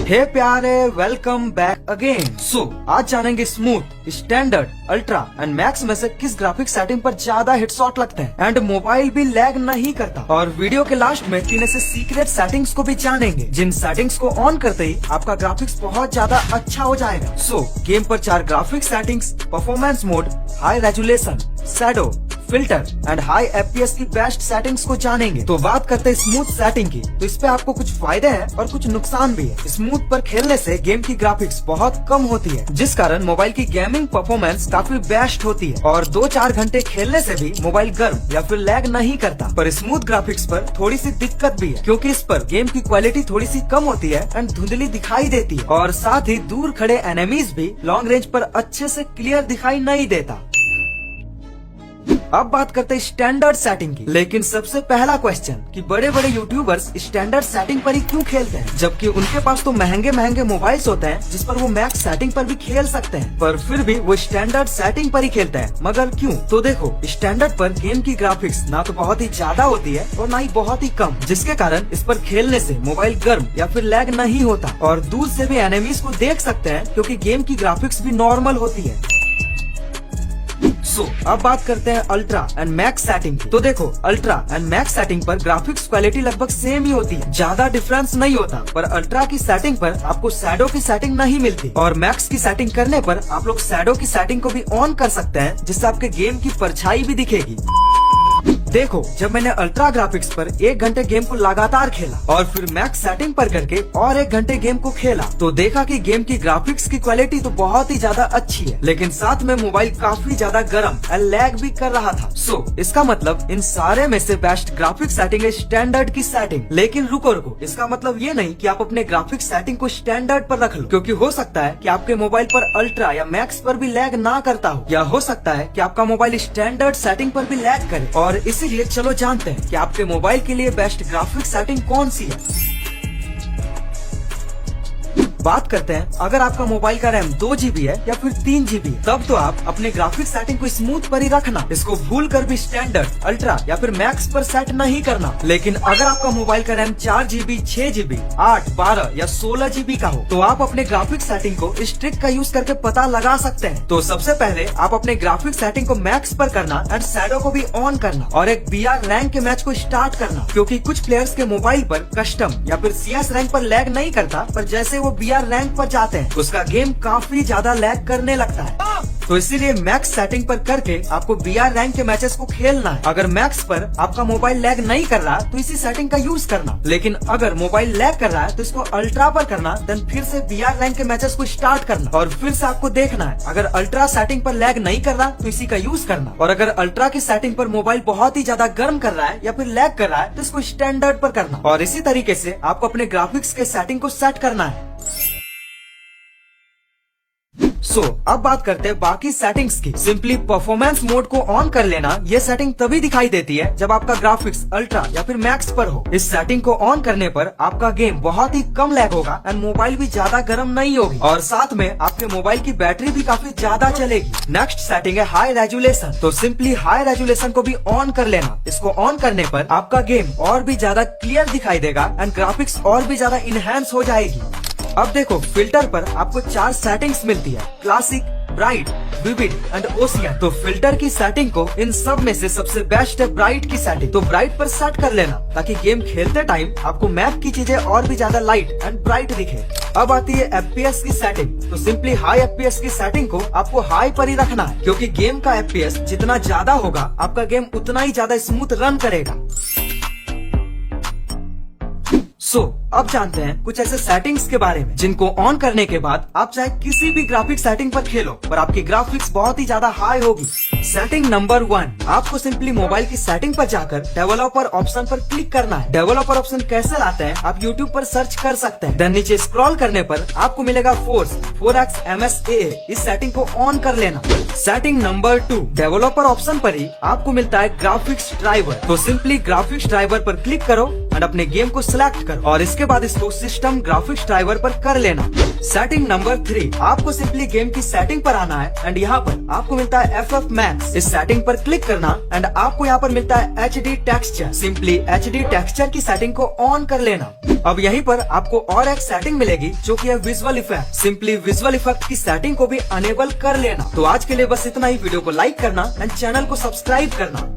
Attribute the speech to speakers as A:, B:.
A: हे प्यारे, welcome back again. आज जानेंगे smooth, standard, ultra and max में से किस ग्राफिक सेटिंग पर ज्यादा हिटशॉट लगते हैं एंड मोबाइल भी लैग नहीं करता। और वीडियो के लास्ट में 3 ऐसे सीक्रेट सेटिंग्स को भी जानेंगे जिन सेटिंग्स को ऑन करते ही आपका ग्राफिक्स बहुत ज्यादा अच्छा हो जाएगा। गेम पर 4 graphic settings, performance mode, high resolution, shadow, filter and high FPS की बेस्ट सेटिंग्स को जानेंगे। तो बात करते हैं स्मूथ सेटिंग की। तो इस पे आपको कुछ फायदे हैं और कुछ नुकसान भी है। स्मूथ पर खेलने से गेम की ग्राफिक्स बहुत कम होती है, जिस कारण मोबाइल की गेमिंग परफॉर्मेंस काफी बेस्ट होती है और 2-4 घंटे खेलने से भी मोबाइल गर्म या फिर लैग नहीं करता। पर स्मूथ ग्राफिक्स पर थोड़ी सी दिक्कत भी है, क्योंकि इस पर गेम की क्वालिटी थोड़ी सी कम होती है एंड धुंधली दिखाई देती है और साथ ही दूर खड़े एनिमीज भी लॉन्ग रेंज पर अच्छे से क्लियर दिखाई नहीं देता। अब बात करते हैं स्टैंडर्ड सेटिंग की। लेकिन सबसे पहला क्वेश्चन कि बड़े बड़े यूट्यूबर्स स्टैंडर्ड सेटिंग पर ही क्यों खेलते हैं, जबकि उनके पास तो महंगे महंगे मोबाइल्स होते हैं जिस पर वो मैक्स सेटिंग पर भी खेल सकते हैं, पर फिर भी वो स्टैंडर्ड सेटिंग पर ही खेलते हैं। मगर क्यों? तो देखो, स्टैंडर्ड पर गेम की ग्राफिक्स ना तो बहुत ही ज्यादा होती है और ना ही बहुत ही कम, जिसके कारण इस पर खेलने से मोबाइल गर्म या फिर लैग नहीं होता और दूर से भी एनिमीज को देख सकते हैं, क्योंकि गेम की ग्राफिक्स भी नॉर्मल होती है। अब बात करते हैं अल्ट्रा एंड मैक्स सेटिंग की। तो देखो, अल्ट्रा एंड मैक्स सेटिंग पर ग्राफिक्स क्वालिटी लगभग सेम ही होती है, ज्यादा डिफरेंस नहीं होता। पर अल्ट्रा की सेटिंग पर आपको शैडो की सेटिंग नहीं मिलती और मैक्स की सेटिंग करने पर आप लोग शैडो की सेटिंग को भी ऑन कर सकते हैं, जिससे आपके गेम की परछाई भी दिखेगी। देखो, जब मैंने अल्ट्रा ग्राफिक्स पर 1 घंटे गेम को लगातार खेला और फिर मैक्स सेटिंग पर करके और 1 घंटे गेम को खेला, तो देखा कि गेम की ग्राफिक्स की क्वालिटी तो बहुत ही ज्यादा अच्छी है, लेकिन साथ में मोबाइल काफी ज्यादा गर्म और लैग भी कर रहा था। इसका मतलब इन सारे में से बेस्ट ग्राफिक सेटिंग है स्टैंडर्ड की सेटिंग। लेकिन रुको, इसका मतलब ये नहीं कि आप अपने ग्राफिक सेटिंग को स्टैंडर्ड पर रख लो, क्योंकि हो सकता है कि आपके मोबाइल पर अल्ट्रा या मैक्स पर भी लैग ना करता हो, या हो सकता है कि आपका मोबाइल स्टैंडर्ड सेटिंग पर भी लैग करे। और इसीलिए चलो जानते हैं कि आपके मोबाइल के लिए बेस्ट ग्राफिक सेटिंग कौन सी है। बात करते हैं, अगर आपका मोबाइल का रैम 2 GB है या फिर 3 GB है, तब तो आप अपने ग्राफिक सेटिंग को स्मूथ पर ही रखना। इसको भूल कर भी स्टैंडर्ड, अल्ट्रा या फिर मैक्स पर सेट नहीं करना। लेकिन अगर आपका मोबाइल का रैम 4 GB, 6 GB, 8, 12 या 16 GB का हो, तो आप अपने ग्राफिक सेटिंग को इस ट्रिक का यूज करके पता लगा सकते हैं। तो सबसे पहले आप अपने ग्राफिक सेटिंग को मैक्स पर करना एंड शैडो को भी ऑन करना और एक BR रैंक के मैच को स्टार्ट करना, क्योंकि कुछ प्लेयर्स के मोबाइल पर कस्टम या फिर CS रैंक पर लैग नहीं करता, पर जैसे वो BR रैंक पर जाते हैं उसका गेम काफी ज्यादा लैग करने लगता है। तो इसीलिए मैक्स सेटिंग पर करके आपको BR रैंक के मैचेस को खेलना है। अगर मैक्स पर आपका मोबाइल लैग नहीं कर रहा तो इसी सेटिंग का यूज करना, लेकिन अगर मोबाइल लैग कर रहा है तो इसको अल्ट्रा पर करना, देन फिर से BR रैंक के मैचेस को स्टार्ट करना और फिर से आपको देखना है अगर अल्ट्रा सेटिंग पर लैग नहीं कर रहा तो इसी का यूज करना, और अगर अल्ट्रा की सेटिंग पर मोबाइल बहुत ही ज्यादा गर्म कर रहा है या फिर लैग कर रहा है तो इसको स्टैंडर्ड पर करना। और इसी तरीके से आपको अपने ग्राफिक्स के सेटिंग को सेट करना है। अब बात करते हैं बाकी सेटिंग्स की। सिंपली परफॉर्मेंस मोड को ऑन कर लेना। ये सेटिंग तभी दिखाई देती है जब आपका ग्राफिक्स अल्ट्रा या फिर मैक्स पर हो। इस सेटिंग को ऑन करने पर आपका गेम बहुत ही कम लैग होगा एंड मोबाइल भी ज्यादा गर्म नहीं होगी और साथ में आपके मोबाइल की बैटरी भी काफी ज्यादा चलेगी। नेक्स्ट सेटिंग है हाई रेजुलेशन। तो सिंपली हाई रेजुलेशन को भी ऑन कर लेना। इसको ऑन करने पर आपका गेम और भी ज्यादा क्लियर दिखाई देगा एंड ग्राफिक्स और भी ज्यादा इनहेंस हो जाएगी। अब देखो, फिल्टर पर आपको 4 सेटिंग्स मिलती है, classic, bright, vivid and ocean. तो फिल्टर की सेटिंग को इन सब में से सबसे बेस्ट है ब्राइट की सेटिंग। तो ब्राइट पर सेट कर लेना ताकि गेम खेलते टाइम आपको मैप की चीजें और भी ज्यादा लाइट एंड ब्राइट दिखे। अब आती है FPS की सेटिंग। तो सिंपली हाई FPS की सेटिंग को आपको हाई पर ही रखना है, क्योंकि गेम का FPS जितना ज्यादा होगा आपका गेम उतना ही ज्यादा स्मूथ रन करेगा। अब जानते हैं कुछ ऐसे सेटिंग्स के बारे में जिनको ऑन करने के बाद आप चाहे किसी भी ग्राफिक सेटिंग पर खेलो पर आपकी ग्राफिक्स बहुत ही ज्यादा हाई होगी। सेटिंग नंबर 1, आपको सिंपली मोबाइल की सेटिंग पर जाकर डेवलपर ऑप्शन पर क्लिक करना है। डेवलपर ऑप्शन कैसे लाते हैं आप YouTube पर सर्च कर सकते हैं। देन नीचे स्क्रॉल करने पर आपको मिलेगा फोर्स 4x MSAA। इस सेटिंग को ऑन कर लेना। सेटिंग नंबर 2, डेवलपर ऑप्शन पर ही आपको मिलता है ग्राफिक्स ड्राइवर। तो सिंपली ग्राफिक्स ड्राइवर पर क्लिक करो एंड अपने गेम को सिलेक्ट करो और इसके बाद इसको सिस्टम ग्राफिक्स ड्राइवर पर कर लेना। सेटिंग नंबर 3, आपको सिंपली गेम की सेटिंग पर आना है एंड यहाँ पर आपको मिलता है FF Max। इस सेटिंग पर क्लिक करना एंड आपको यहाँ पर मिलता है HD texture. Simply HD texture की सेटिंग को ऑन कर लेना। अब यहीं पर आपको और एक सेटिंग मिलेगी जो कि है visual effect. Simply visual effect की सेटिंग को भी अनेबल कर लेना। तो आज के लिए बस इतना ही। वीडियो को लाइक करना एंड चैनल को सब्सक्राइब करना।